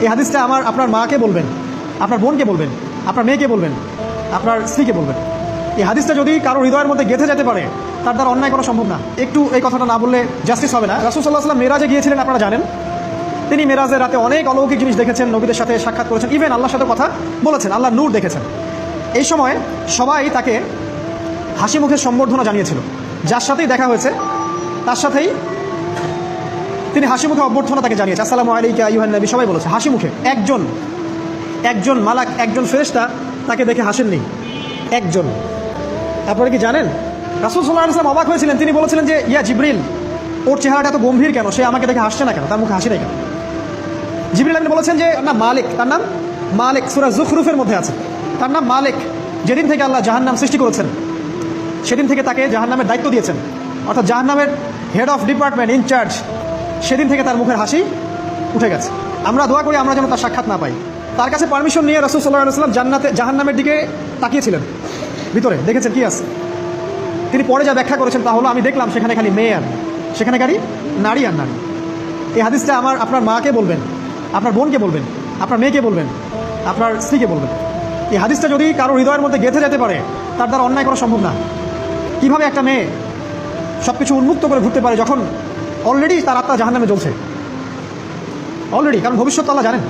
এই হাদিসটা আপনার মাকে বলবেন, আপনার বোনকে বলবেন, আপনার মেয়েকে বলবেন, আপনার স্ত্রীকে বলবেন। এই হাদিসটা যদি কারো হৃদয়ের মধ্যে গেঁথে যেতে পারে, তার দ্বারা অন্যায় করা সম্ভব না। একটু এই কথাটা না বললে জাস্টিস হবে না। রাসূল সাল্লাল্লাহু আলাইহি ওয়াসাল্লাম মেরাজে গিয়েছিলেন, আপনারা জানেন। তিনি মেরাজের রাতে অনেক অলৌকিক জিনিস দেখেছেন, নবীদের সাথে সাক্ষাৎ করেছেন, ইভেন আল্লাহর সাথে কথা বলেছেন, আল্লাহর নূর দেখেছেন। এই সময় সবাই তাকে হাসি মুখের সম্বর্ধনা জানিয়েছিল। যার সাথেই দেখা হয়েছে তার সাথেই তিনি হাসি মুখে অভ্যর্থনা তাকে জানিয়েছে, আসসালামু আলাইকা আইয়ুহান নবী, সবাই বলেছে হাসি মুখে। একজন মালাক, একজন ফেরেশতা তাকে দেখে হাসেননি, একজন। আপনারা কি জানেন রাসূল সাল্লাল্লাহু আলাইহি ওয়াসাল্লাম অবাক হয়েছিলেন। তিনি বলেছিলেন যে ইয়া জিবরিল, ওর চেহারাটা এত গম্ভীর কেন, সে আমাকে দেখে হাসছে না কেন, তার মুখে হাসি নেই কেন? জিবরিল আমিন বলেছেন যে তার নাম মালিক, তার নাম মালিক, সূরা যুখরুফের মধ্যে আছে, তার নাম মালিক। যেদিন থেকে আল্লাহ জাহান্নাম সৃষ্টি করেছেন সেদিন থেকে তাকে জাহান্নামের দায়িত্ব দিয়েছেন, অর্থাৎ জাহান্নামের হেড অফ ডিপার্টমেন্ট, ইনচার্জ। সেদিন থেকে তার মুখের হাসি উঠে গেছে। আমরা দোয়া করি আমরা যেন তার সাক্ষাৎ না পাই। তার কাছে পারমিশন নিয়ে রাসূল সাল্লাল্লাহু আলাইহি ওয়াসাল্লাম জাহান্নামের দিকে তাকিয়েছিলেন, ভিতরে দেখেছেন কি আছে। তিনি পরে যা ব্যাখ্যা করেছেন তা হলো, আমি দেখলাম সেখানে খালি মেয়ে আর সেখানে খালি নারী আর নারী। এই হাদিসটা আপনার মাকে বলবেন, আপনার বোনকে বলবেন, আপনার মেয়েকে বলবেন, আপনার স্ত্রীকে বলবেন। এই হাদিসটা যদি কারো হৃদয়ের মধ্যে গেঁথে যেতে পারে, তার দ্বারা অন্যায় করা সম্ভব না। কীভাবে একটা মেয়ে সব কিছু উন্মুক্ত করে ঘুরতে পারে যখন অলরেডি তার আত্মা জাহান্নামে জ্বলছে, অলরেডি, কারণ ভবিষ্যৎ আল্লাহ জানেন।